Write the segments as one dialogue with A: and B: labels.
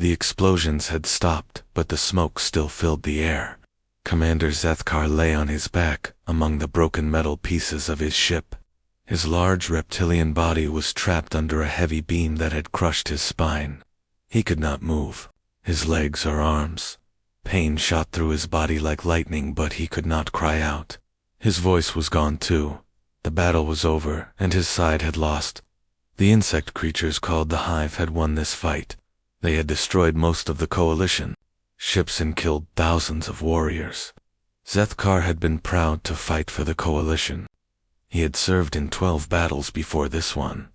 A: The explosions had stopped, but the smoke still filled the air. Commander Zethkar lay on his back, among the broken metal pieces of his ship. His large reptilian body was trapped under a heavy beam that had crushed his spine. He could not move, his legs or arms. Pain shot through his body like lightning, but he could not cry out. His voice was gone too. The battle was over, and his side had lost. The insect creatures called the Hive had won this fight. They had destroyed most of the coalition ships and killed thousands of warriors. Zethkar had been proud to fight for the coalition. He had served in 12 battles before this one.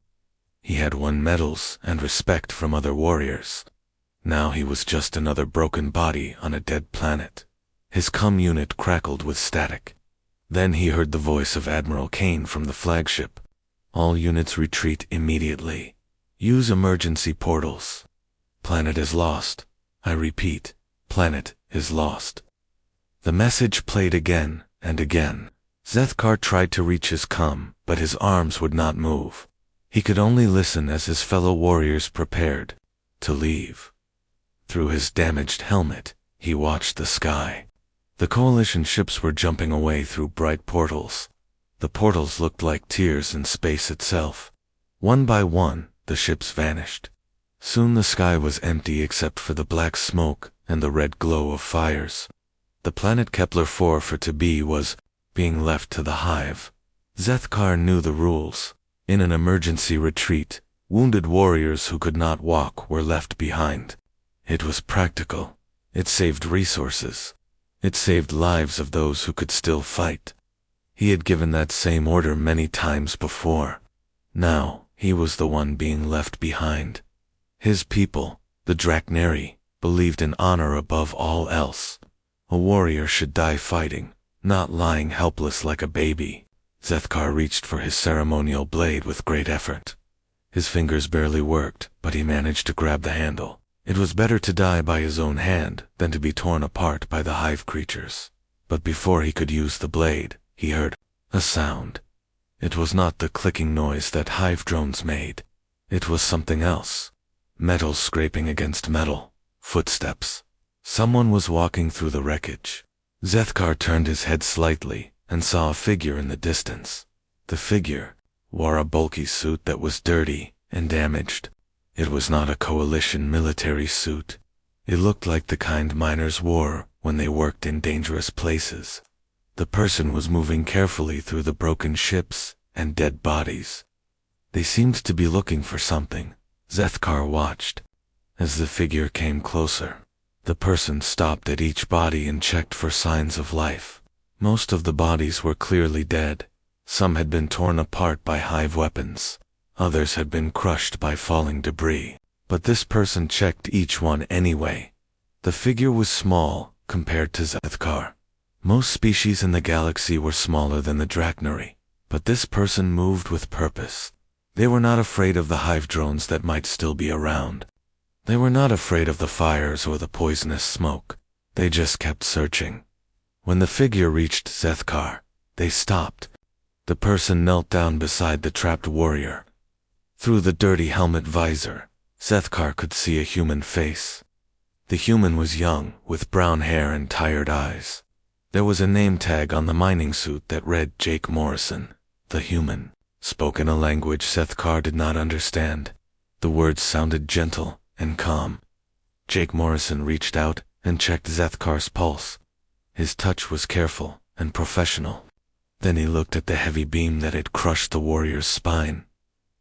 A: He had won medals and respect from other warriors. Now he was just another broken body on a dead planet. His comm unit crackled with static. Then he heard the voice of Admiral Kane from the flagship. All units retreat immediately. Use emergency portals. Planet is lost. I repeat, planet is lost. The message played again and again. Zethkar tried to reach his comm, but his arms would not move. He could only listen as his fellow warriors prepared to leave. Through his damaged helmet, he watched the sky. The coalition ships were jumping away through bright portals. The portals looked like tears in space itself. One by one, the ships vanished. Soon the sky was empty except for the black smoke and the red glow of fires. The planet Kepler-4 for to be was being left to the Hive. Zethkar knew the rules. In an emergency retreat, wounded warriors who could not walk were left behind. It was practical. It saved resources. It saved lives of those who could still fight. He had given that same order many times before. Now, he was the one being left behind. His people, the Drakneri, believed in honor above all else. A warrior should die fighting, not lying helpless like a baby. Zethkar reached for his ceremonial blade with great effort. His fingers barely worked, but he managed to grab the handle. It was better to die by his own hand than to be torn apart by the Hive creatures. But before he could use the blade, he heard a sound. It was not the clicking noise that Hive drones made. It was something else. Metal scraping against metal. Footsteps. Someone was walking through the wreckage. Zethkar turned his head slightly and saw a figure in the distance. The figure wore a bulky suit that was dirty and damaged. It was not a coalition military suit. It looked like the kind miners wore when they worked in dangerous places. The person was moving carefully through the broken ships and dead bodies. They seemed to be looking for something. Zethkar watched. As the figure came closer, the person stopped at each body and checked for signs of life. Most of the bodies were clearly dead. Some had been torn apart by Hive weapons. Others had been crushed by falling debris. But this person checked each one anyway. The figure was small compared to Zethkar. Most species in the galaxy were smaller than the Drakneri, but this person moved with purpose. They were not afraid of the Hive drones that might still be around. They were not afraid of the fires or the poisonous smoke. They just kept searching. When the figure reached Zethkar, they stopped. The person knelt down beside the trapped warrior. Through the dirty helmet visor, Zethkar could see a human face. The human was young, with brown hair and tired eyes. There was a name tag on the mining suit that read Jake Morrison. The human spoke in a language Zethkar did not understand. The words sounded gentle and calm. Jake Morrison reached out and checked Zethkar's pulse. His touch was careful and professional. Then he looked at the heavy beam that had crushed the warrior's spine.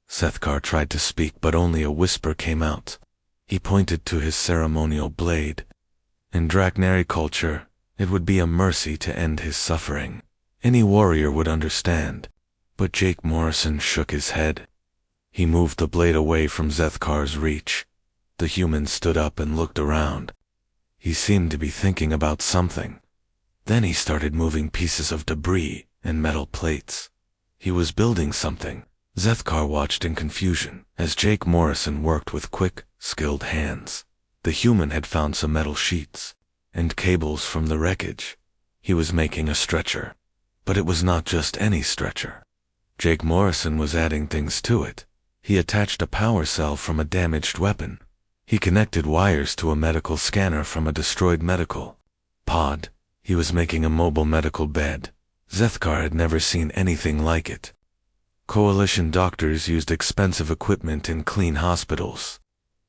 A: Zethkar tried to speak, but only a whisper came out. He pointed to his ceremonial blade. In Drakneri culture, it would be a mercy to end his suffering. Any warrior would understand. But Jake Morrison shook his head. He moved the blade away from Zethkar's reach. The human stood up and looked around. He seemed to be thinking about something. Then he started moving pieces of debris and metal plates. He was building something. Zethkar watched in confusion as Jake Morrison worked with quick, skilled hands. The human had found some metal sheets and cables from the wreckage. He was making a stretcher. But it was not just any stretcher. Jake Morrison was adding things to it. He attached a power cell from a damaged weapon. He connected wires to a medical scanner from a destroyed medical pod. He was making a mobile medical bed. Zethkar had never seen anything like it. Coalition doctors used expensive equipment in clean hospitals.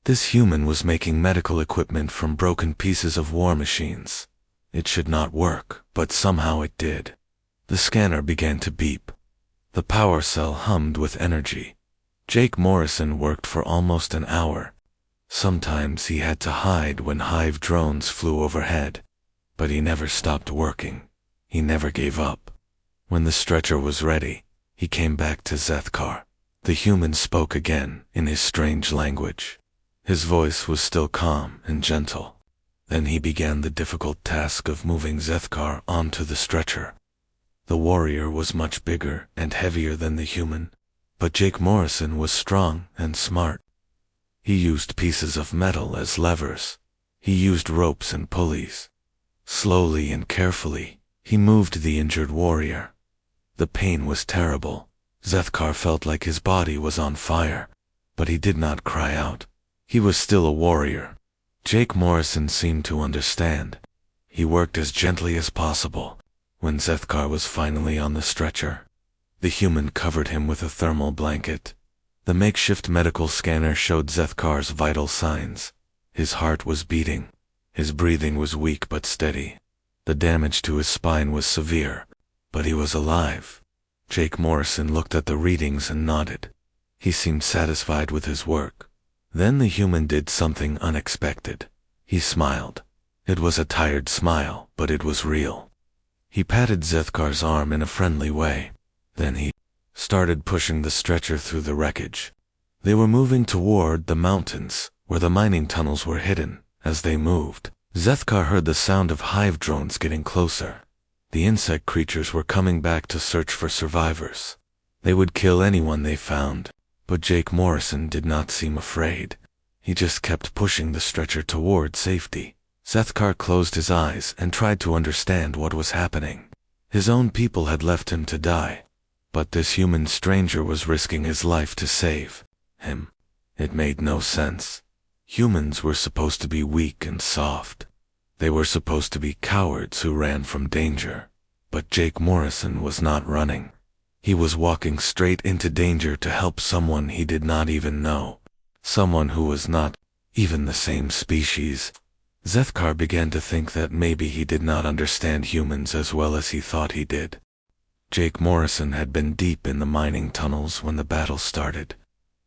A: This human was making medical equipment from broken pieces of war machines. It should not work, but somehow it did. The scanner began to beep. The power cell hummed with energy. Jake Morrison worked for almost an hour. Sometimes he had to hide when hive drones flew overhead. But he never stopped working. He never gave up. When the stretcher was ready, he came back to Zethkar. The human spoke again in his strange language. His voice was still calm and gentle. Then he began the difficult task of moving Zethkar onto the stretcher. The warrior was much bigger and heavier than the human, but Jake Morrison was strong and smart. He used pieces of metal as levers. He used ropes and pulleys. Slowly and carefully, he moved the injured warrior. The pain was terrible. Zethkar felt like his body was on fire, but he did not cry out. He was still a warrior. Jake Morrison seemed to understand. He worked as gently as possible. When Zethkar was finally on the stretcher, the human covered him with a thermal blanket. The makeshift medical scanner showed Zethkar's vital signs. His heart was beating. His breathing was weak but steady. The damage to his spine was severe, but he was alive. Jake Morrison looked at the readings and nodded. He seemed satisfied with his work. Then the human did something unexpected. He smiled. It was a tired smile, but it was real. He patted Zethkar's arm in a friendly way. Then he started pushing the stretcher through the wreckage. They were moving toward the mountains, where the mining tunnels were hidden. As they moved, Zethkar heard the sound of hive drones getting closer. The insect creatures were coming back to search for survivors. They would kill anyone they found, but Jake Morrison did not seem afraid. He just kept pushing the stretcher toward safety. Zethkar closed his eyes and tried to understand what was happening. His own people had left him to die, but this human stranger was risking his life to save him. It made no sense. Humans were supposed to be weak and soft. They were supposed to be cowards who ran from danger. But Jake Morrison was not running. He was walking straight into danger to help someone he did not even know. Someone who was not even the same species. Zethkar began to think that maybe he did not understand humans as well as he thought he did. Jake Morrison had been deep in the mining tunnels when the battle started.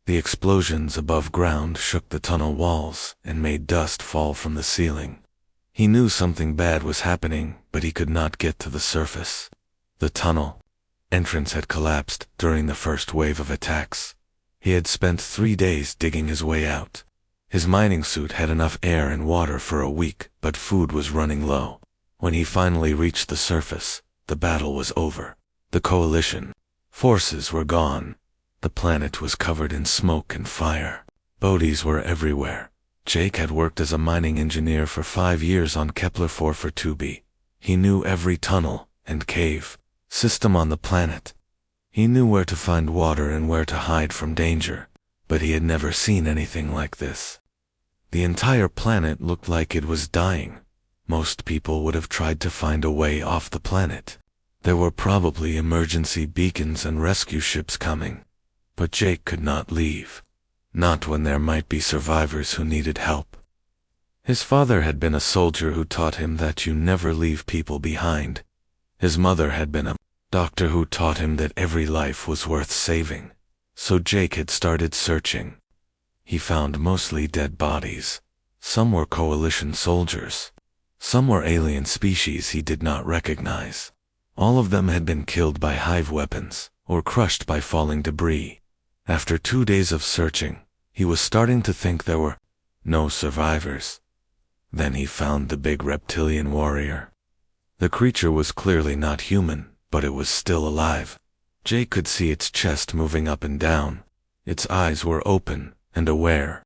A: The explosions above ground shook the tunnel walls and made dust fall from the ceiling. He knew something bad was happening, but he could not get to the surface. The tunnel entrance had collapsed during the first wave of attacks. He had spent 3 days digging his way out. His mining suit had enough air and water for a week, but food was running low. When he finally reached the surface, the battle was over. The coalition forces were gone. The planet was covered in smoke and fire. Bodies were everywhere. Jake had worked as a mining engineer for 5 years on Kepler 442b. He knew every tunnel and cave system on the planet. He knew where to find water and where to hide from danger, but he had never seen anything like this. The entire planet looked like it was dying. Most people would have tried to find a way off the planet. There were probably emergency beacons and rescue ships coming. But Jake could not leave. Not when there might be survivors who needed help. His father had been a soldier who taught him that you never leave people behind. His mother had been a doctor who taught him that every life was worth saving. So Jake had started searching. He found mostly dead bodies. Some were coalition soldiers. Some were alien species he did not recognize. All of them had been killed by hive weapons, or crushed by falling debris. After 2 days of searching, he was starting to think there were no survivors. Then he found the big reptilian warrior. The creature was clearly not human, but it was still alive. Jake could see its chest moving up and down. Its eyes were open and aware.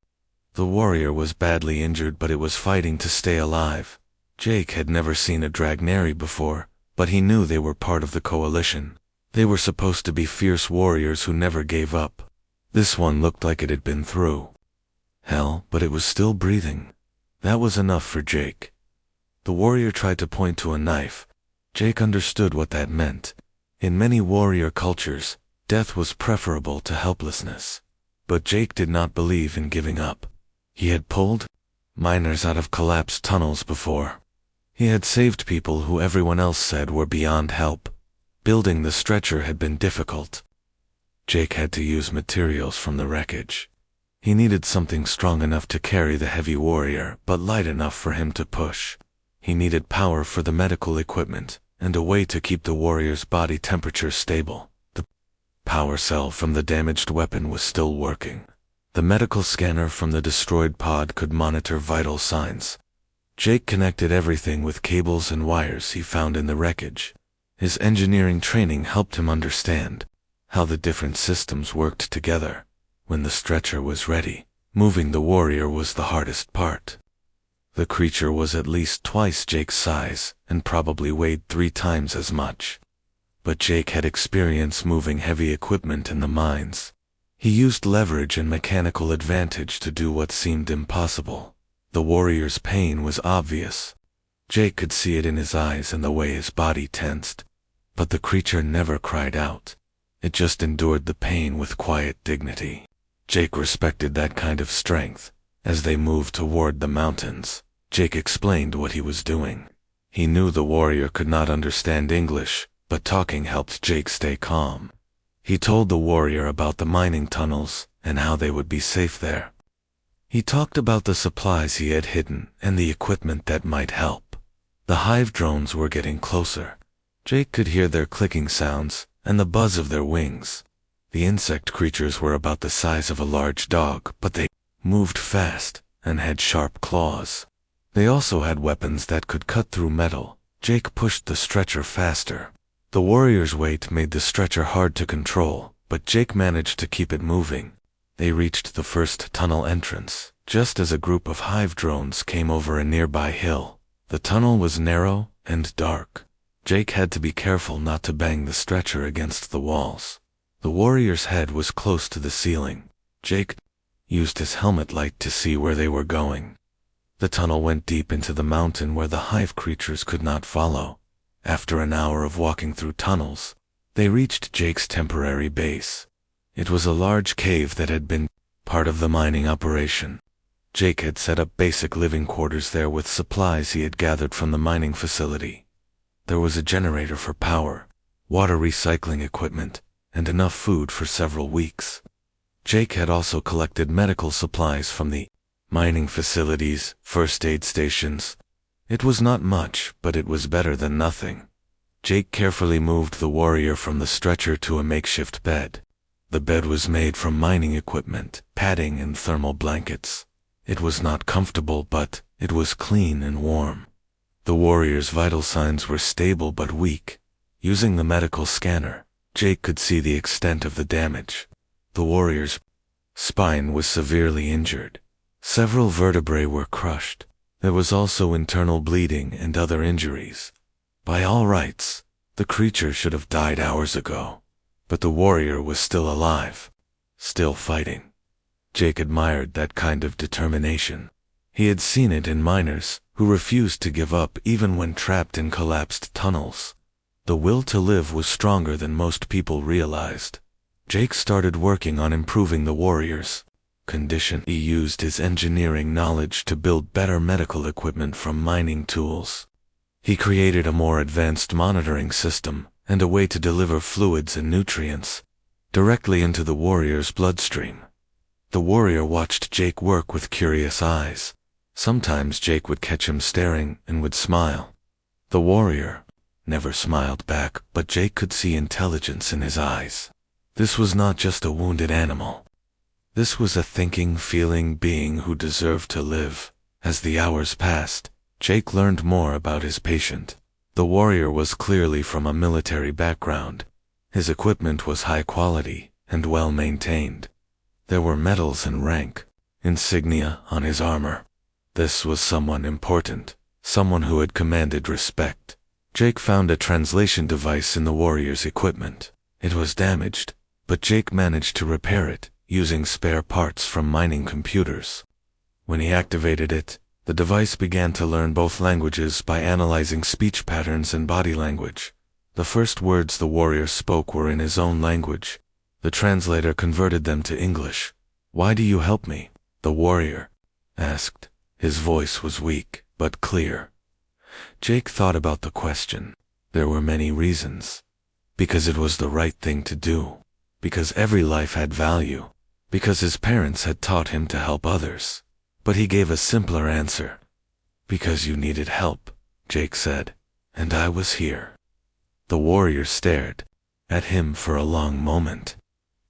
A: The warrior was badly injured, but it was fighting to stay alive. Jake had never seen a Dragneri before, but he knew they were part of the coalition. They were supposed to be fierce warriors who never gave up. This one looked like it had been through Hell, but it was still breathing. That was enough for Jake. The warrior tried to point to a knife. Jake understood what that meant. In many warrior cultures, death was preferable to helplessness. But Jake did not believe in giving up. He had pulled miners out of collapsed tunnels before. He had saved people who everyone else said were beyond help. Building the stretcher had been difficult. Jake had to use materials from the wreckage. He needed something strong enough to carry the heavy warrior, but light enough for him to push. He needed power for the medical equipment, and a way to keep the warrior's body temperature stable. The power cell from the damaged weapon was still working. The medical scanner from the destroyed pod could monitor vital signs. Jake connected everything with cables and wires he found in the wreckage. His engineering training helped him understand how the different systems worked together. When the stretcher was ready, moving the warrior was the hardest part. The creature was at least twice Jake's size, and probably weighed 3 times as much. But Jake had experience moving heavy equipment in the mines. He used leverage and mechanical advantage to do what seemed impossible. The warrior's pain was obvious. Jake could see it in his eyes and the way his body tensed. But the creature never cried out. It just endured the pain with quiet dignity. Jake respected that kind of strength. As they moved toward the mountains, Jake explained what he was doing. He knew the warrior could not understand English, but talking helped Jake stay calm. He told the warrior about the mining tunnels and how they would be safe there. He talked about the supplies he had hidden and the equipment that might help. The hive drones were getting closer. Jake could hear their clicking sounds and the buzz of their wings. The insect creatures were about the size of a large dog, but they moved fast and had sharp claws. They also had weapons that could cut through metal. Jake pushed the stretcher faster. The warrior's weight made the stretcher hard to control, but Jake managed to keep it moving. They reached the first tunnel entrance, just as a group of hive drones came over a nearby hill. The tunnel was narrow and dark. Jake had to be careful not to bang the stretcher against the walls. The warrior's head was close to the ceiling. Jake used his helmet light to see where they were going. The tunnel went deep into the mountain where the hive creatures could not follow. After an hour of walking through tunnels, they reached Jake's temporary base. It was a large cave that had been part of the mining operation. Jake had set up basic living quarters there with supplies he had gathered from the mining facility. There was a generator for power, water recycling equipment, and enough food for several weeks. Jake had also collected medical supplies from the mining facilities, first aid stations. It was not much, but it was better than nothing. Jake carefully moved the warrior from the stretcher to a makeshift bed. The bed was made from mining equipment, padding, and thermal blankets. It was not comfortable, but it was clean and warm. The warrior's vital signs were stable but weak. Using the medical scanner, Jake could see the extent of the damage. The warrior's spine was severely injured. Several vertebrae were crushed. There was also internal bleeding and other injuries. By all rights, the creature should have died hours ago. But the warrior was still alive, still fighting. Jake admired that kind of determination. He had seen it in miners who refused to give up even when trapped in collapsed tunnels. The will to live was stronger than most people realized. Jake started working on improving the warrior's condition. He used his engineering knowledge to build better medical equipment from mining tools. He created a more advanced monitoring system and a way to deliver fluids and nutrients directly into the warrior's bloodstream. The warrior watched Jake work with curious eyes. Sometimes Jake would catch him staring and would smile. The warrior never smiled back, but Jake could see intelligence in his eyes. This was not just a wounded animal. This was a thinking, feeling being who deserved to live. As the hours passed, Jake learned more about his patient. The warrior was clearly from a military background. His equipment was high quality and well maintained. There were medals and rank, insignia on his armor. This was someone important, someone who had commanded respect. Jake found a translation device in the warrior's equipment. It was damaged, but Jake managed to repair it using spare parts from mining computers. When he activated it, the device began to learn both languages by analyzing speech patterns and body language. The first words the warrior spoke were in his own language. The translator converted them to English. "Why do you help me?" the warrior asked. His voice was weak, but clear. Jake thought about the question. There were many reasons. Because it was the right thing to do. Because every life had value. Because his parents had taught him to help others. But he gave a simpler answer. "Because you needed help," Jake said, "and I was here." The warrior stared at him for a long moment.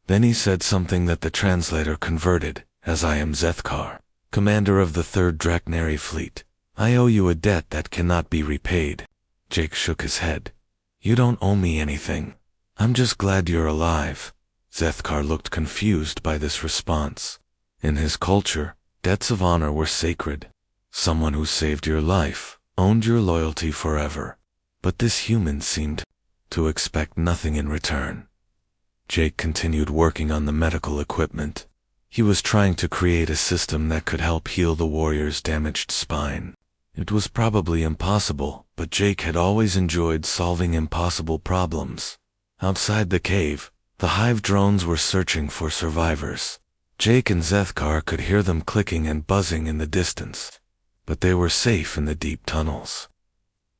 A: Then he said something that the translator converted, "As I am Zethkar, commander of the 3rd Draknari Fleet, I owe you a debt that cannot be repaid." Jake shook his head. "You don't owe me anything. I'm just glad you're alive." Zethkar looked confused by this response. In his culture, debts of honor were sacred. Someone who saved your life owned your loyalty forever. But this human seemed to expect nothing in return. Jake continued working on the medical equipment. He was trying to create a system that could help heal the warrior's damaged spine. It was probably impossible, but Jake had always enjoyed solving impossible problems. Outside the cave, the hive drones were searching for survivors. Jake and Zethkar could hear them clicking and buzzing in the distance, but they were safe in the deep tunnels.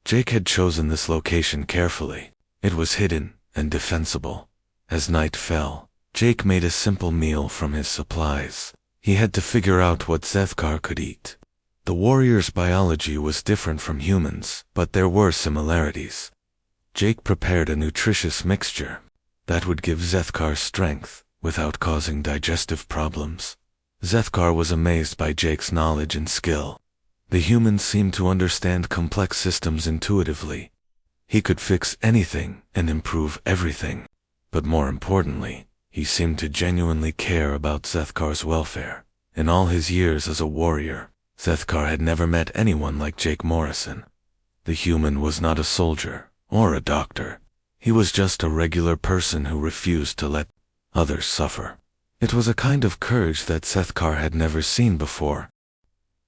A: Jake had chosen this location carefully. It was hidden and defensible. As night fell, Jake made a simple meal from his supplies. He had to figure out what Zethkar could eat. The warrior's biology was different from humans, but there were similarities. Jake prepared a nutritious mixture that would give Zethkar strength without causing digestive problems. Zethkar was amazed by Jake's knowledge and skill. The human seemed to understand complex systems intuitively. He could fix anything and improve everything. But more importantly, he seemed to genuinely care about Zethkar's welfare. In all his years as a warrior, Zethkar had never met anyone like Jake Morrison. The human was not a soldier or a doctor. He was just a regular person who refused to let others suffer. It was a kind of courage that Zethkar had never seen before.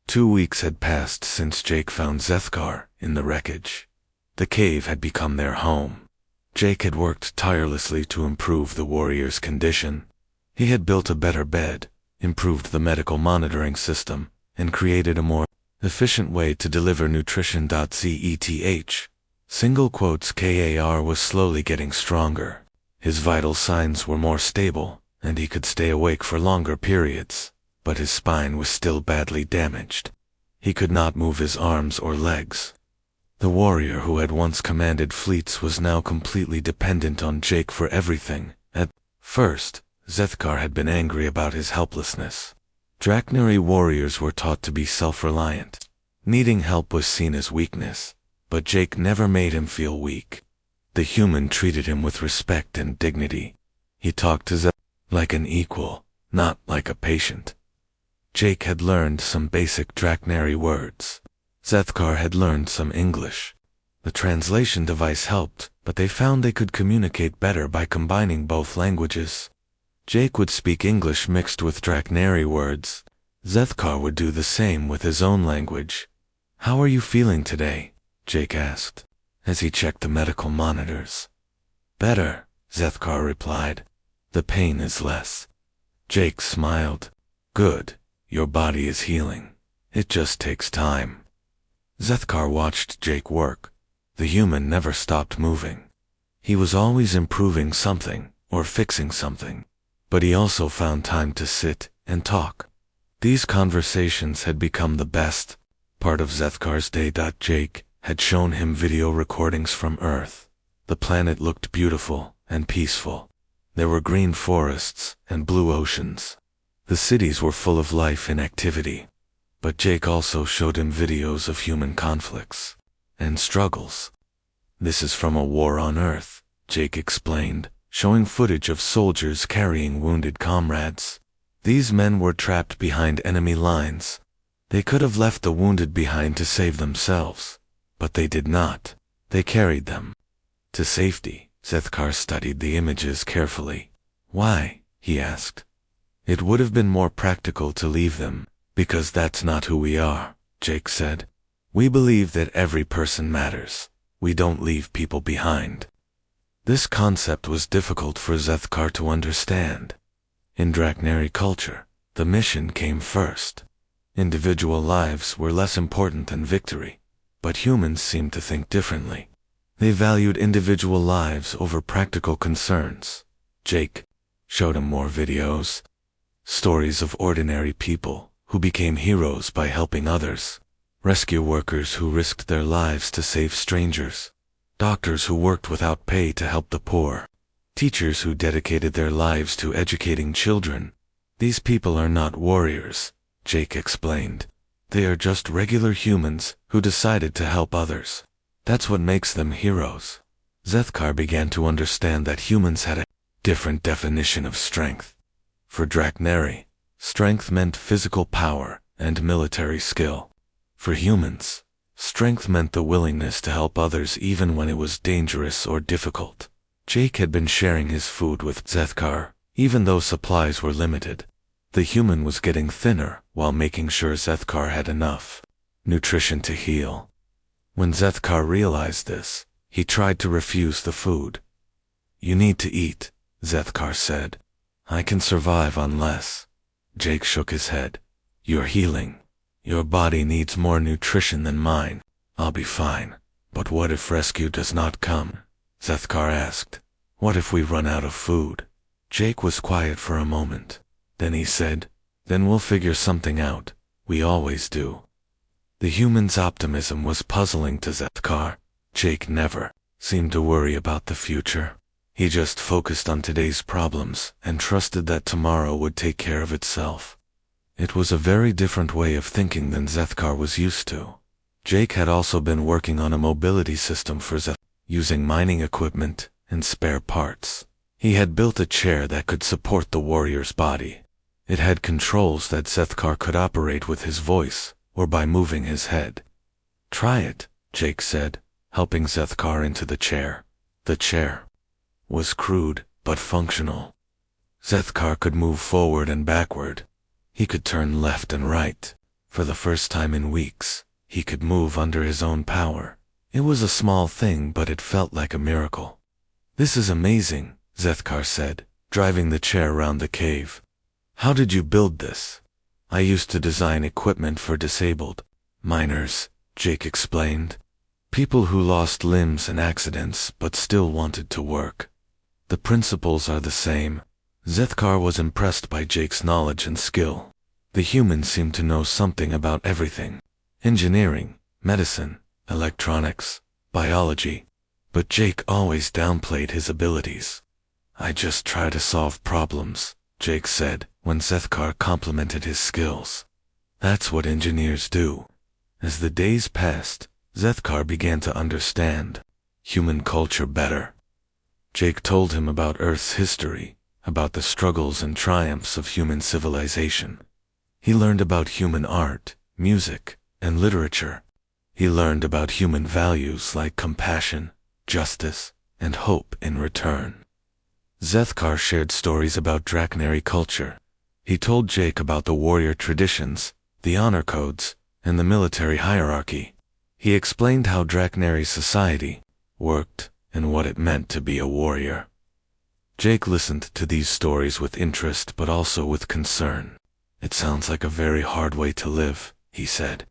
A: 2 weeks had passed since Jake found Zethkar in the wreckage. The cave had become their home. Jake had worked tirelessly to improve the warrior's condition. He had built a better bed, improved the medical monitoring system, and created a more efficient way to deliver nutrition. Zeth. Single quotes KAR was slowly getting stronger. His vital signs were more stable, and he could stay awake for longer periods, but his spine was still badly damaged. He could not move his arms or legs. The warrior who had once commanded fleets was now completely dependent on Jake for everything. At first, Zethkar had been angry about his helplessness. Draknari warriors were taught to be self-reliant. Needing help was seen as weakness, but Jake never made him feel weak. The human treated him with respect and dignity. He talked to Zethkar like an equal, not like a patient. Jake had learned some basic Draknari words. Zethkar had learned some English. The translation device helped, but they found they could communicate better by combining both languages. Jake would speak English mixed with Draknari words. Zethkar would do the same with his own language. "How are you feeling today?" Jake asked, as he checked the medical monitors. "Better," Zethkar replied. "The pain is less." Jake smiled. "Good, your body is healing. It just takes time." Zethkar watched Jake work. The human never stopped moving. He was always improving something or fixing something, but he also found time to sit and talk. These conversations had become the best part of Zethkar's day. Jake had shown him video recordings from Earth. The planet looked beautiful and peaceful. There were green forests and blue oceans. The cities were full of life and activity. But Jake also showed him videos of human conflicts and struggles. "This is from a war on Earth," Jake explained, showing footage of soldiers carrying wounded comrades. These men were trapped behind enemy lines. They could have left the wounded behind to save themselves, but they did not. They carried them to safety. Zethkar studied the images carefully. "Why?" he asked. "It would have been more practical to leave them Because that's not who we are, Jake said. We believe that every person matters. We don't leave people behind. This concept was difficult for Zethkar to understand. In Draknari culture, the mission came first. Individual lives were less important than victory, but humans seemed to think differently. They valued individual lives over practical concerns. Jake showed him more videos. Stories of ordinary people who became heroes by helping others. Rescue workers who risked their lives to save strangers. Doctors who worked without pay to help the poor. Teachers who dedicated their lives to educating children. These people are not warriors, Jake explained. They are just regular humans who decided to help others. That's what makes them heroes. Zethkar began to understand that humans had a different definition of strength. For Draknari, strength meant physical power and military skill. For humans, strength meant the willingness to help others even when it was dangerous or difficult. Jake had been sharing his food with Zethkar, even though supplies were limited. The human was getting thinner while making sure Zethkar had enough nutrition to heal. When Zethkar realized this, he tried to refuse the food. You need to eat, Zethkar said. I can survive on less. Jake shook his head. You're healing. Your body needs more nutrition than mine. I'll be fine. But what if rescue does not come? Zethkar asked. What if we run out of food? Jake was quiet for a moment. Then he said, then we'll figure something out. We always do. The human's optimism was puzzling to Zethkar. Jake never seemed to worry about the future. He just focused on today's problems and trusted that tomorrow would take care of itself. It was a very different way of thinking than Zethkar was used to. Jake had also been working on a mobility system for Zethkar, using mining equipment and spare parts. He had built a chair that could support the warrior's body. It had controls that Zethkar could operate with his voice or by moving his head. Try it, Jake said, helping Zethkar into the chair. The chair was crude but functional. Zethkar could move forward and backward. He could turn left and right. For the first time in weeks, he could move under his own power. It was a small thing, but it felt like a miracle. This is amazing, Zethkar said, driving the chair around the cave. How did you build this? I used to design equipment for disabled miners, Jake explained. People who lost limbs in accidents but still wanted to work. The principles are the same. Zethkar was impressed by Jake's knowledge and skill. The human seemed to know something about everything. Engineering, medicine, electronics, biology. But Jake always downplayed his abilities. I just try to solve problems, Jake said, when Zethkar complimented his skills. That's what engineers do. As the days passed, Zethkar began to understand human culture better. Jake told him about Earth's history, about the struggles and triumphs of human civilization. He learned about human art, music, and literature. He learned about human values like compassion, justice, and hope in return. Zethkar shared stories about Draknari culture. He told Jake about the warrior traditions, the honor codes, and the military hierarchy. He explained how Draknari society worked and what it meant to be a warrior. Jake listened to these stories with interest but also with concern. It sounds like a very hard way to live, he said.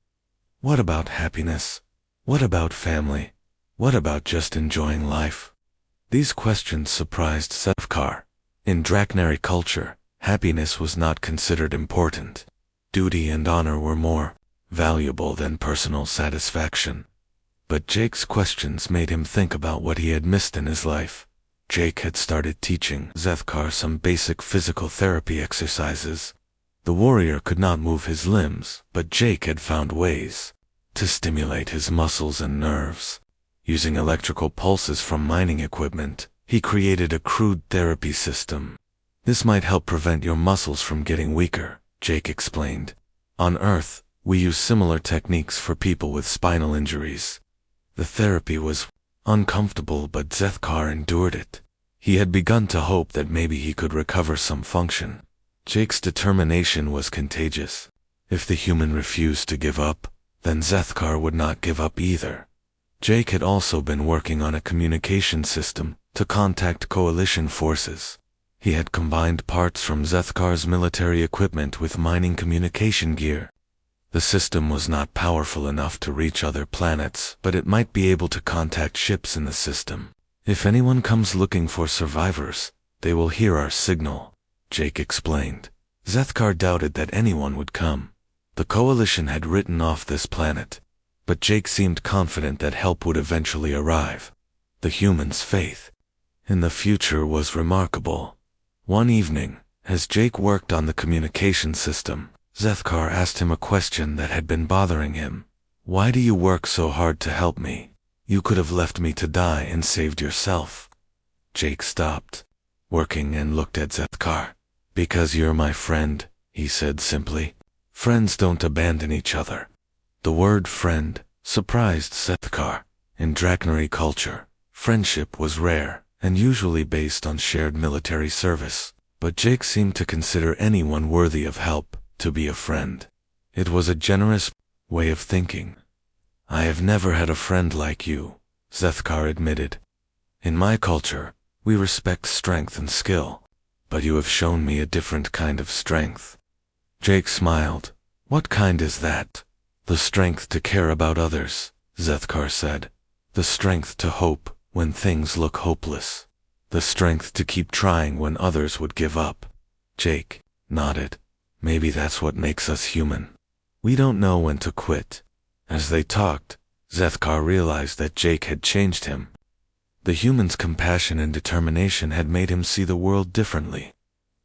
A: What about happiness? What about family? What about just enjoying life? These questions surprised Zethkar. In Draknari culture, happiness was not considered important. Duty and honor were more valuable than personal satisfaction. But Jake's questions made him think about what he had missed in his life. Jake had started teaching Zethkar some basic physical therapy exercises. The warrior could not move his limbs, but Jake had found ways to stimulate his muscles and nerves. Using electrical pulses from mining equipment, he created a crude therapy system. This might help prevent your muscles from getting weaker, Jake explained. On Earth, we use similar techniques for people with spinal injuries. The therapy was uncomfortable, but Zethkar endured it. He had begun to hope that maybe he could recover some function. Jake's determination was contagious. If the human refused to give up, then Zethkar would not give up either. Jake had also been working on a communication system to contact coalition forces. He had combined parts from Zethkar's military equipment with mining communication gear. The system was not powerful enough to reach other planets, but it might be able to contact ships in the system. If anyone comes looking for survivors, they will hear our signal, Jake explained. Zethkar doubted that anyone would come. The coalition had written off this planet, but Jake seemed confident that help would eventually arrive. The humans' faith in the future was remarkable. One evening, as Jake worked on the communication system, Zethkar asked him a question that had been bothering him. "Why do you work so hard to help me? You could have left me to die and saved yourself." Jake stopped working and looked at Zethkar. "Because you're my friend," he said simply. "Friends don't abandon each other." The word friend surprised Zethkar. In Draknari culture, friendship was rare and usually based on shared military service, but Jake seemed to consider anyone worthy of help to be a friend. It was a generous way of thinking. "I have never had a friend like you," Zethkar admitted. "In my culture, we respect strength and skill, but you have shown me a different kind of strength." Jake smiled. "What kind is that?" "The strength to care about others," Zethkar said. "The strength to hope when things look hopeless. The strength to keep trying when others would give up." Jake nodded. "Maybe that's what makes us human. We don't know when to quit." As they talked, Zethkar realized that Jake had changed him. The human's compassion and determination had made him see the world differently.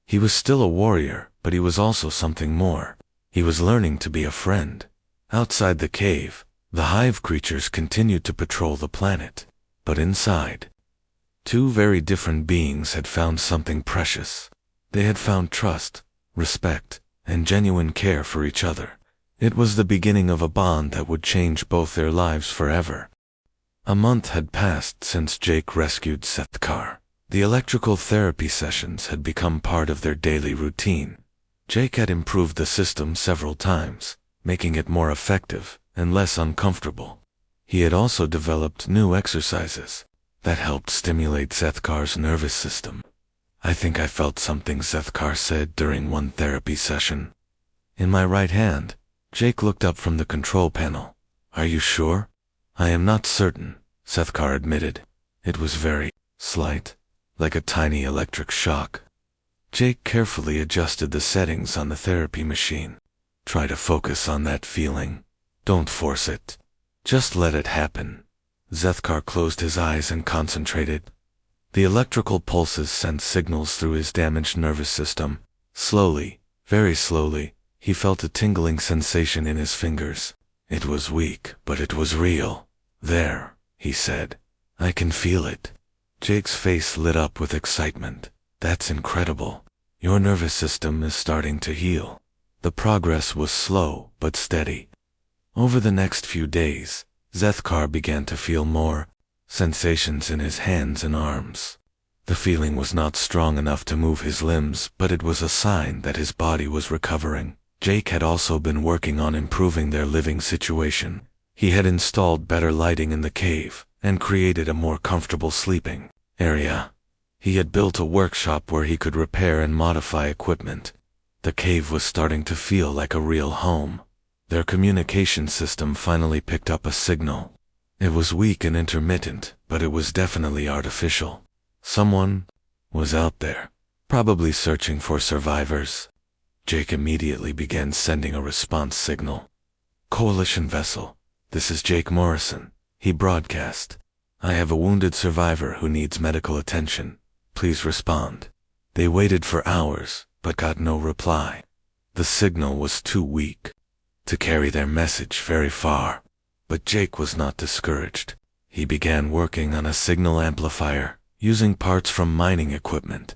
A: He was still a warrior, but he was also something more. He was learning to be a friend. Outside the cave, the hive creatures continued to patrol the planet. But inside, two very different beings had found something precious. They had found trust, respect, and genuine care for each other. It was the beginning of a bond that would change both their lives forever. A month had passed since Jake rescued Zethkar. The electrical therapy sessions had become part of their daily routine. Jake had improved the system several times, making it more effective and less uncomfortable. He had also developed new exercises that helped stimulate Zethkar's nervous system. "I think I felt something," Zethkar said during one therapy session. "In my right hand." Jake looked up from the control panel. "Are you sure?" "I am not certain," Zethkar admitted. "It was very slight, like a tiny electric shock." Jake carefully adjusted the settings on the therapy machine. "Try to focus on that feeling. Don't force it. Just let it happen." Zethkar closed his eyes and concentrated. The electrical pulses sent signals through his damaged nervous system. Slowly, very slowly, he felt a tingling sensation in his fingers. It was weak, but it was real. "There," he said. "I can feel it." Jake's face lit up with excitement. "That's incredible. Your nervous system is starting to heal." The progress was slow but steady. Over the next few days, Zethkar began to feel more sensations in his hands and arms. The feeling was not strong enough to move his limbs, but it was a sign that his body was recovering. Jake had also been working on improving their living situation. He had installed better lighting in the cave and created a more comfortable sleeping area. He had built a workshop where he could repair and modify equipment. The cave was starting to feel like a real home. Their communication system finally picked up a signal. It was weak and intermittent, but it was definitely artificial. Someone was out there, probably searching for survivors. Jake immediately began sending a response signal. "Coalition vessel, this is Jake Morrison," he broadcast. "I have a wounded survivor who needs medical attention. Please respond." They waited for hours, but got no reply. The signal was too weak to carry their message very far. But Jake was not discouraged. He began working on a signal amplifier, using parts from mining equipment.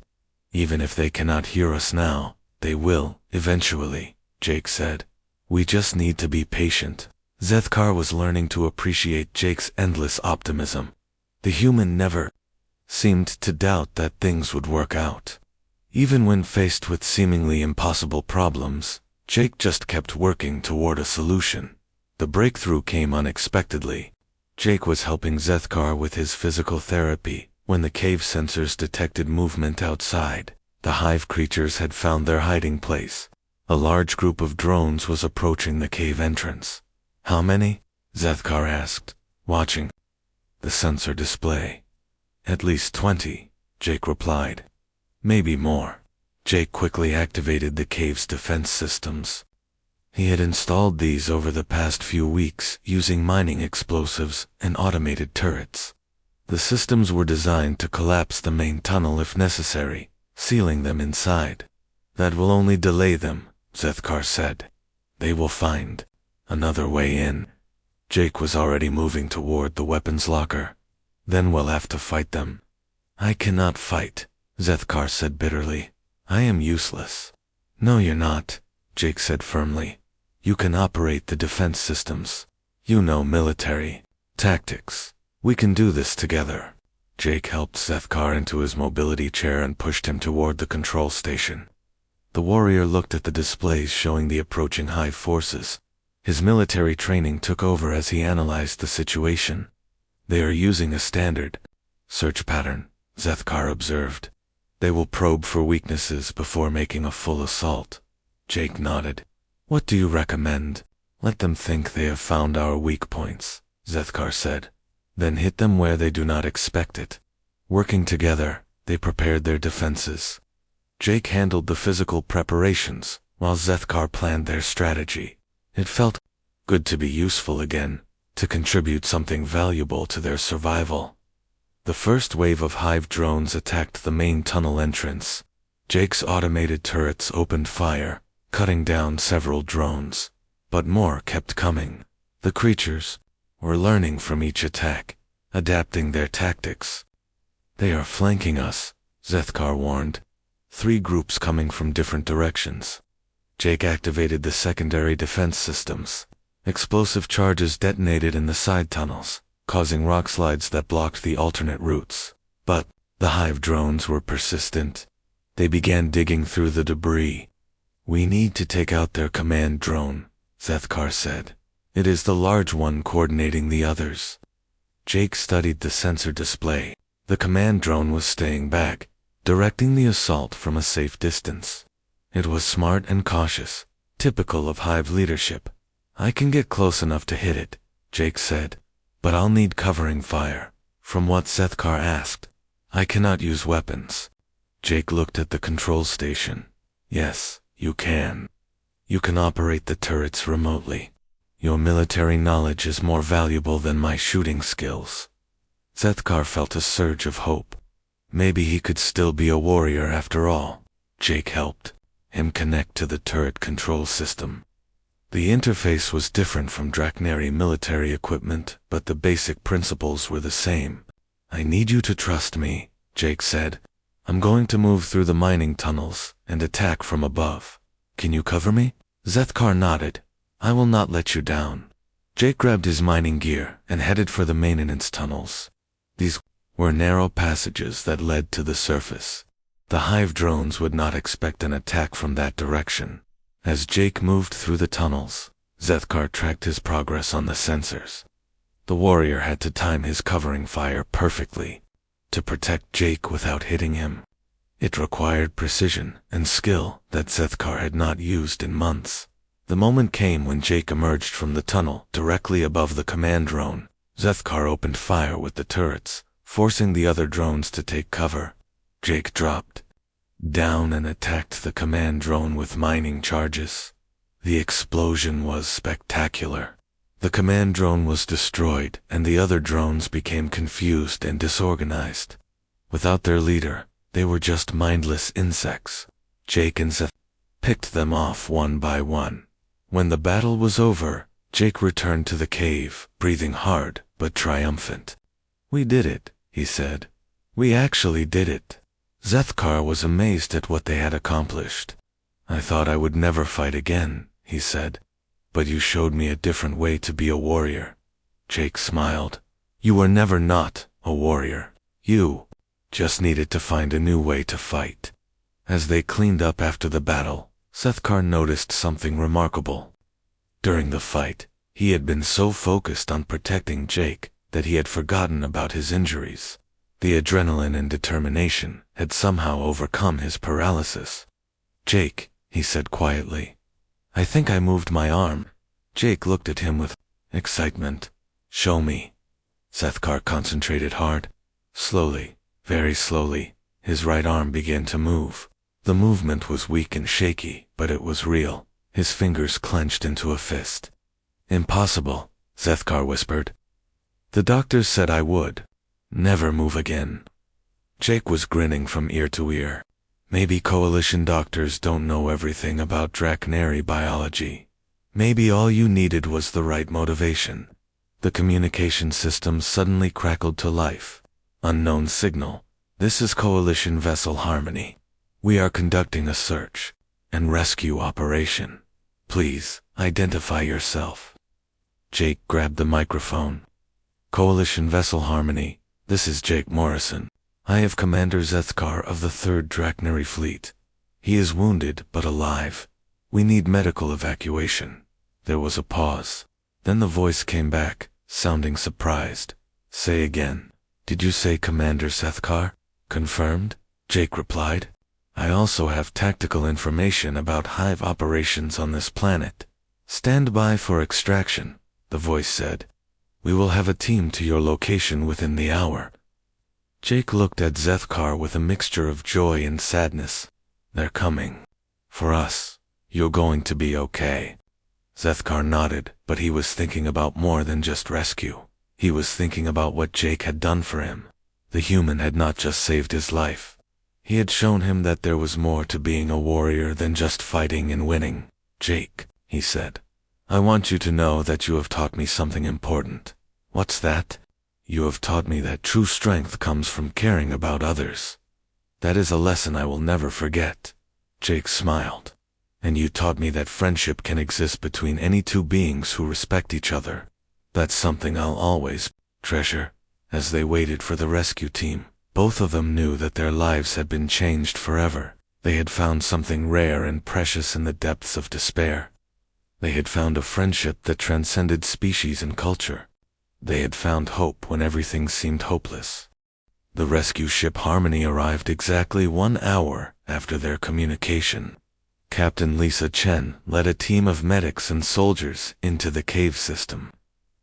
A: "Even if they cannot hear us now, they will, eventually," Jake said. "We just need to be patient." Zethkar was learning to appreciate Jake's endless optimism. The human never seemed to doubt that things would work out. Even when faced with seemingly impossible problems, Jake just kept working toward a solution. The breakthrough came unexpectedly. Jake was helping Zethkar with his physical therapy when the cave sensors detected movement outside. The hive creatures had found their hiding place. A large group of drones was approaching the cave entrance. How many? Zethkar asked, watching the sensor display. At least 20, Jake replied. Maybe more. Jake quickly activated the cave's defense systems. He had installed these over the past few weeks using mining explosives and automated turrets. The systems were designed to collapse the main tunnel if necessary, sealing them inside. That will only delay them, Zethkar said. They will find another way in. Jake was already moving toward the weapons locker. Then we'll have to fight them. I cannot fight, Zethkar said bitterly. I am useless. No, you're not, Jake said firmly. You can operate the defense systems. You know military tactics. We can do this together. Jake helped Zethkar into his mobility chair and pushed him toward the control station. The warrior looked at the displays showing the approaching hive forces. His military training took over as he analyzed the situation. They are using a standard search pattern, Zethkar observed. They will probe for weaknesses before making a full assault. Jake nodded. What do you recommend? Let them think they have found our weak points, Zethkar said. Then hit them where they do not expect it. Working together, they prepared their defenses. Jake handled the physical preparations, while Zethkar planned their strategy. It felt good to be useful again, to contribute something valuable to their survival. The first wave of hive drones attacked the main tunnel entrance. Jake's automated turrets opened fire, cutting down several drones. But more kept coming. The creatures were learning from each attack, adapting their tactics. They are flanking us, Zethkar warned. 3 groups coming from different directions. Jake activated the secondary defense systems. Explosive charges detonated in the side tunnels, causing rock slides that blocked the alternate routes. But the hive drones were persistent. They began digging through the debris. We need to take out their command drone, Zethkar said. It is the large one coordinating the others. Jake studied the sensor display. The command drone was staying back, directing the assault from a safe distance. It was smart and cautious, typical of hive leadership. I can get close enough to hit it, Jake said. But I'll need covering fire. From what Zethkar asked, I cannot use weapons. Jake looked at the control station. Yes, you can. You can operate the turrets remotely. Your military knowledge is more valuable than my shooting skills. Zethkar felt a surge of hope. Maybe he could still be a warrior after all. Jake helped him connect to the turret control system. The interface was different from Draknari military equipment, but the basic principles were the same. I need you to trust me, Jake said. I'm going to move through the mining tunnels and attack from above. Can you cover me? Zethkar nodded. I will not let you down. Jake grabbed his mining gear and headed for the maintenance tunnels. These were narrow passages that led to the surface. The hive drones would not expect an attack from that direction. As Jake moved through the tunnels, Zethkar tracked his progress on the sensors. The warrior had to time his covering fire perfectly to protect Jake without hitting him. It required precision and skill that Zethkar had not used in months. The moment came when Jake emerged from the tunnel directly above the command drone. Zethkar opened fire with the turrets, forcing the other drones to take cover. Jake dropped down and attacked the command drone with mining charges. The explosion was spectacular. The command drone was destroyed, and the other drones became confused and disorganized. Without their leader, they were just mindless insects. Jake and Zeth picked them off one by one. When the battle was over, Jake returned to the cave, breathing hard but triumphant. We did it, he said. We actually did it. Zethkar was amazed at what they had accomplished. I thought I would never fight again, he said. But you showed me a different way to be a warrior. Jake smiled. You were never not a warrior. You just needed to find a new way to fight. As they cleaned up after the battle, Sethkar noticed something remarkable. During the fight, he had been so focused on protecting Jake that he had forgotten about his injuries. The adrenaline and determination had somehow overcome his paralysis. "Jake," he said quietly, "I think I moved my arm." Jake looked at him with excitement. "Show me." Sethkar concentrated hard. Slowly, very slowly, his right arm began to move. The movement was weak and shaky, but it was real. His fingers clenched into a fist. "Impossible," Sethkar whispered. "The doctors said I would never move again." Jake was grinning from ear to ear. Maybe Coalition doctors don't know everything about Drachnary biology. Maybe all you needed was the right motivation. The communication system suddenly crackled to life. "Unknown signal. This is Coalition Vessel Harmony. We are conducting a search and rescue operation. Please, identify yourself." Jake grabbed the microphone. "Coalition Vessel Harmony, this is Jake Morrison. I have Commander Sethkar of the 3rd Drachnary Fleet. He is wounded but alive. We need medical evacuation." There was a pause. Then the voice came back, sounding surprised. "Say again. Did you say Commander Sethkar?" "Confirmed," Jake replied. "I also have tactical information about hive operations on this planet. Stand by for extraction," the voice said. "We will have a team to your location within the hour." Jake looked at Sethkar with a mixture of joy and sadness. "They're coming. For us. You're going to be okay." Sethkar nodded, but he was thinking about more than just rescue. He was thinking about what Jake had done for him. The human had not just saved his life. He had shown him that there was more to being a warrior than just fighting and winning. "Jake," he said, "I want you to know that you have taught me something important." "What's that?" "You have taught me that true strength comes from caring about others. That is a lesson I will never forget." Jake smiled. "And you taught me that friendship can exist between any two beings who respect each other. That's something I'll always treasure." As they waited for the rescue team, both of them knew that their lives had been changed forever. They had found something rare and precious in the depths of despair. They had found a friendship that transcended species and culture. They had found hope when everything seemed hopeless. The rescue ship Harmony arrived exactly 1 hour after their communication. Captain Lisa Chen led a team of medics and soldiers into the cave system.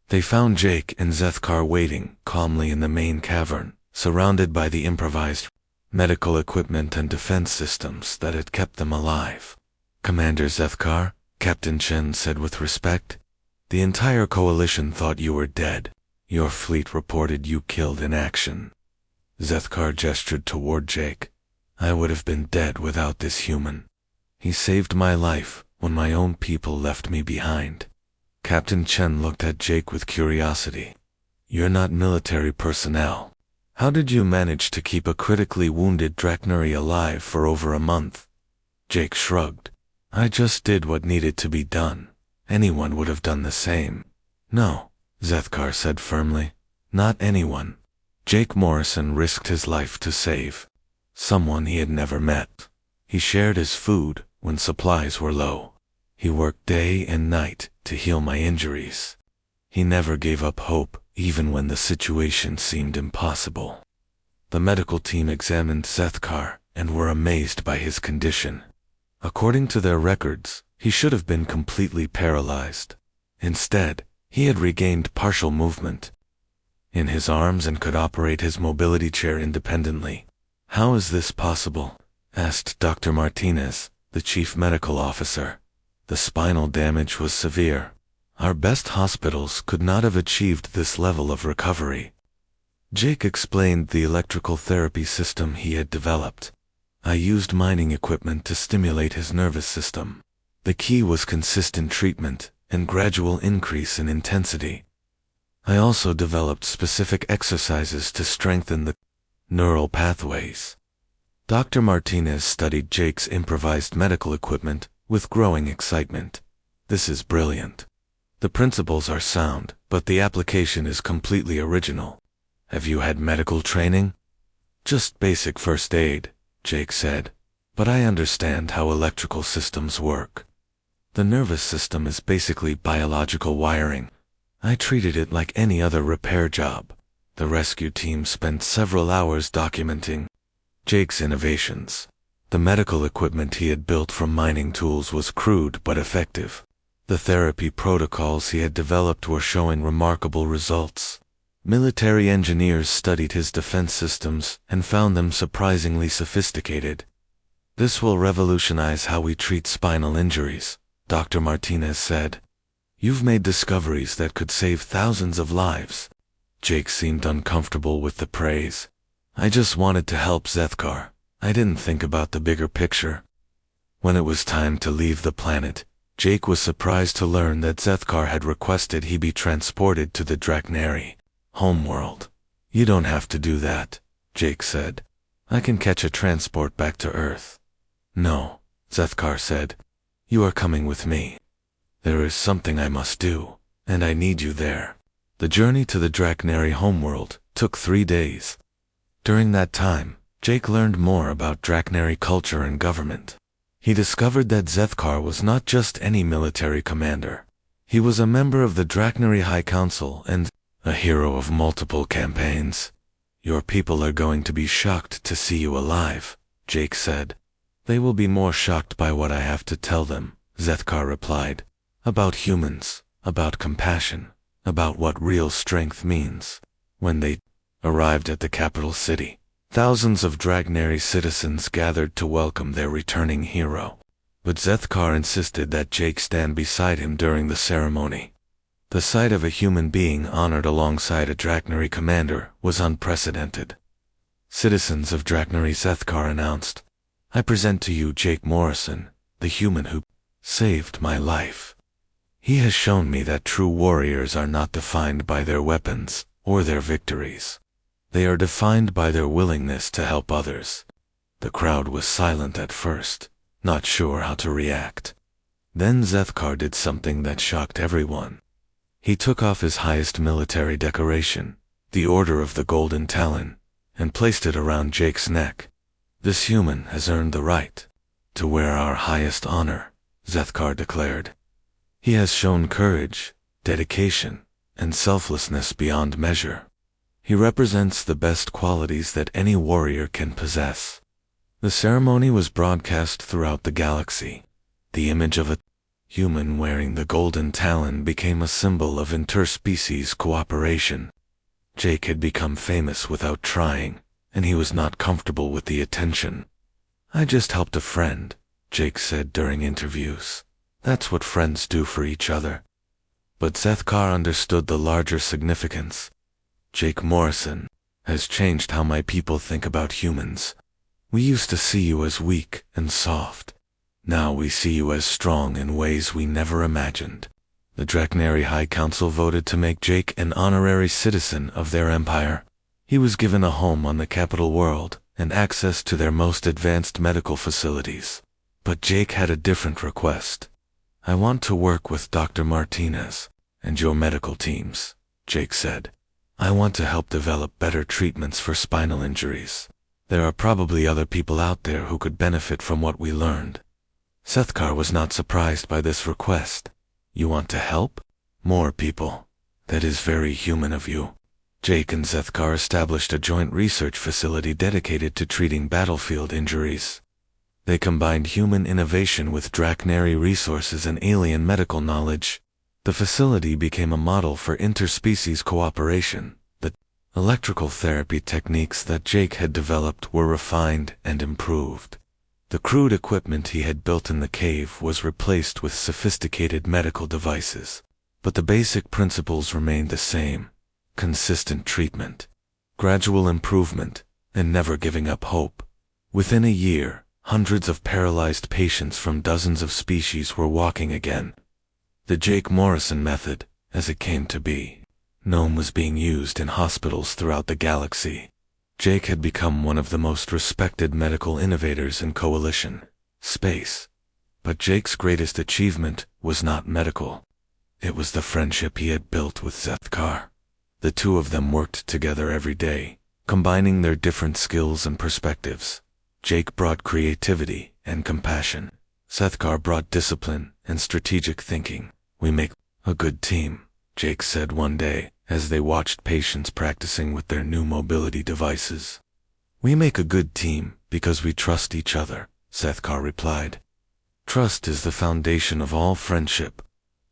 A: They found Jake and Sethkar waiting calmly in the main cavern, surrounded by the improvised medical equipment and defense systems that had kept them alive. "Commander Sethkar," Captain Chen said with respect, "the entire coalition thought you were dead. Your fleet reported you killed in action." Sethkar gestured toward Jake. "I would have been dead without this human. He saved my life when my own people left me behind." Captain Chen looked at Jake with curiosity. "You're not military personnel. How did you manage to keep a critically wounded Drachnary alive for over a month?" Jake shrugged. "I just did what needed to be done. Anyone would have done the same." "No," Sethkar said firmly. "Not anyone." Jake Morrison risked his life to save someone he had never met. He shared his food when supplies were low. He worked day and night to heal my injuries. He never gave up hope, even when the situation seemed impossible. The medical team examined Sethkar and were amazed by his condition. According to their records, he should have been completely paralyzed. Instead, he had regained partial movement in his arms and could operate his mobility chair independently. "How is this possible?" asked Dr. Martinez, the chief medical officer. "The spinal damage was severe. Our best hospitals could not have achieved this level of recovery." Jake explained the electrical therapy system he had developed. "I used mining equipment to stimulate his nervous system. The key was consistent treatment and gradual increase in intensity. I also developed specific exercises to strengthen the neural pathways." Dr. Martinez studied Jake's improvised medical equipment with growing excitement. "This is brilliant. The principles are sound, but the application is completely original. Have you had medical training?" "Just basic first aid," Jake said. but I understand how electrical systems work. The nervous system is basically biological wiring. I treated it like any other repair job. The rescue team spent several hours documenting Jake's innovations. The medical equipment he had built from mining tools was crude but effective. The therapy protocols he had developed were showing remarkable results. Military engineers studied his defense systems and found them surprisingly sophisticated. "This will revolutionize how we treat spinal injuries," Dr. Martinez said. "You've made discoveries that could save thousands of lives." Jake seemed uncomfortable with the praise. "I just wanted to help Zethkar. I didn't think about the bigger picture." When it was time to leave the planet, Jake was surprised to learn that Zethkar had requested he be transported to the Draknari homeworld. "You don't have to do that," Jake said. "I can catch a transport back to Earth." "No," Zethkar said. "You are coming with me. There is something I must do, and I need you there." The journey to the Draknari homeworld took 3 days. During that time, Jake learned more about Draknari culture and government. He discovered that Zethkar was not just any military commander. He was a member of the Draknari High Council and a hero of multiple campaigns. "Your people are going to be shocked to see you alive," Jake said. "They will be more shocked by what I have to tell them," Zethkar replied. "About humans, about compassion, about what real strength means." When they arrived at the capital city, thousands of Draknari citizens gathered to welcome their returning hero. But Zethkar insisted that Jake stand beside him during the ceremony. The sight of a human being honored alongside a Draknari commander was unprecedented. "Citizens of Draknari," Zethkar announced, "I present to you Jake Morrison, the human who saved my life. He has shown me that true warriors are not defined by their weapons or their victories. They are defined by their willingness to help others." The crowd was silent at first, not sure how to react. Then Zethkar did something that shocked everyone. He took off his highest military decoration, the Order of the Golden Talon, and placed it around Jake's neck. "This human has earned the right to wear our highest honor," Zethkar declared. "He has shown courage, dedication, and selflessness beyond measure. He represents the best qualities that any warrior can possess." The ceremony was broadcast throughout the galaxy. The image of a human wearing the Golden Talon became a symbol of interspecies cooperation. Jake had become famous without trying, and he was not comfortable with the attention. "I just helped a friend," Jake said during interviews. "That's what friends do for each other." But Zethkar understood the larger significance. "Jake Morrison has changed how my people think about humans. We used to see you as weak and soft. Now we see you as strong in ways we never imagined." The Draknari High Council voted to make Jake an honorary citizen of their empire. He was given a home on the capital world and access to their most advanced medical facilities. But Jake had a different request. "I want to work with Dr. Martinez and your medical teams," Jake said. "I want to help develop better treatments for spinal injuries. There are probably other people out there who could benefit from what we learned." Zethkar was not surprised by this request. "You want to help? More people. That is very human of you." Jake and Zethkar established a joint research facility dedicated to treating battlefield injuries. They combined human innovation with Draknari resources and alien medical knowledge. The facility became a model for interspecies cooperation. The electrical therapy techniques that Jake had developed were refined and improved. The crude equipment he had built in the cave was replaced with sophisticated medical devices. But the basic principles remained the same: consistent treatment, gradual improvement, and never giving up hope. Within a year, hundreds of paralyzed patients from dozens of species were walking again. The Jake Morrison method, as it came to be known, was being used in hospitals throughout the galaxy. Jake had become one of the most respected medical innovators in Coalition space. But Jake's greatest achievement was not medical. It was the friendship he had built with Zethkar. The two of them worked together every day, combining their different skills and perspectives. Jake brought creativity and compassion. Sethkar brought discipline and strategic thinking. "We make a good team," Jake said one day as they watched patients practicing with their new mobility devices. "We make a good team because we trust each other," Sethkar replied. Trust is the foundation of all friendship.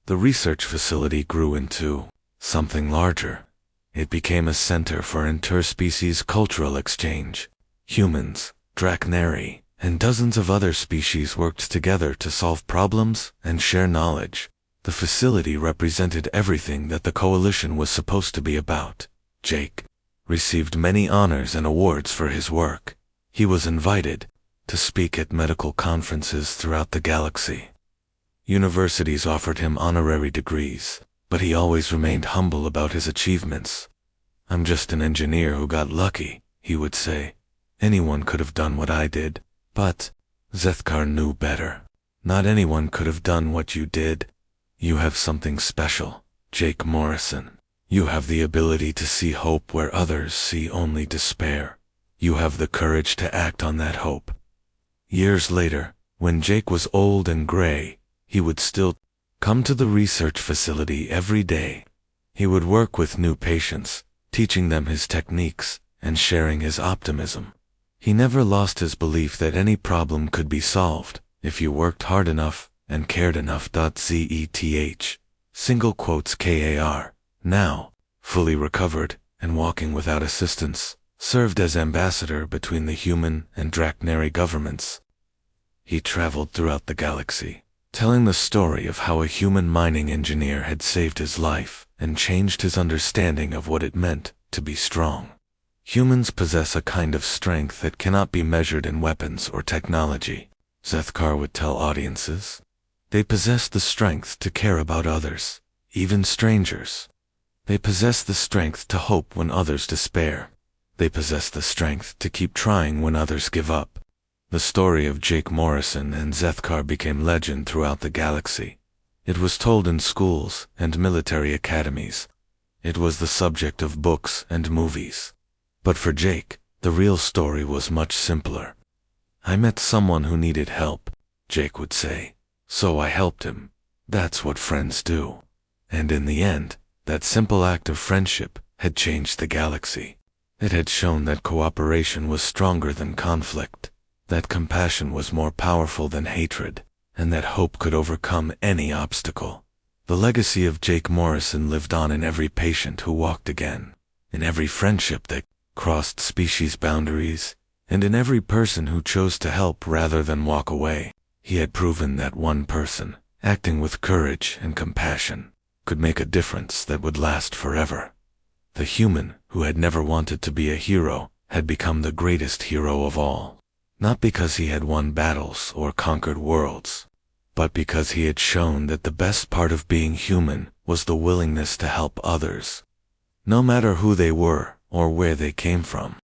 A: The research facility grew into something larger. It became a center for interspecies cultural exchange. Humans, Draknari, and dozens of other species worked together to solve problems and share knowledge. The facility represented everything that the coalition was supposed to be about. Jake received many honors and awards for his work. He was invited to speak at medical conferences throughout the galaxy. Universities offered him honorary degrees, but he always remained humble about his achievements. "I'm just an engineer who got lucky," he would say. "Anyone could have done what I did." But Sethkar knew better. "Not anyone could have done what you did. You have something special, Jake Morrison. You have the ability to see hope where others see only despair. You have the courage to act on that hope." Years later, when Jake was old and gray, he would still come to the research facility every day. He would work with new patients, teaching them his techniques and sharing his optimism. He never lost his belief that any problem could be solved if you worked hard enough and cared enough. Zeth, single quotes KAR, now, fully recovered and walking without assistance, served as ambassador between the human and Draknari governments. He traveled throughout the galaxy, telling the story of how a human mining engineer had saved his life and changed his understanding of what it meant to be strong. Humans possess a kind of strength that cannot be measured in weapons or technology, Sethkar would tell audiences. They possess the strength to care about others, even strangers. They possess the strength to hope when others despair. They possess the strength to keep trying when others give up. The story of Jake Morrison and Sethkar became legend throughout the galaxy. It was told in schools and military academies. It was the subject of books and movies. But for Jake, the real story was much simpler. "I met someone who needed help," Jake would say. "So I helped him. That's what friends do." And in the end, that simple act of friendship had changed the galaxy. It had shown that cooperation was stronger than conflict, that compassion was more powerful than hatred, and that hope could overcome any obstacle. The legacy of Jake Morrison lived on in every patient who walked again, in every friendship that crossed species boundaries, and in every person who chose to help rather than walk away. He had proven that one person, acting with courage and compassion, could make a difference that would last forever. The human who had never wanted to be a hero had become the greatest hero of all, not because he had won battles or conquered worlds, but because he had shown that the best part of being human was the willingness to help others, no matter who they were or where they came from.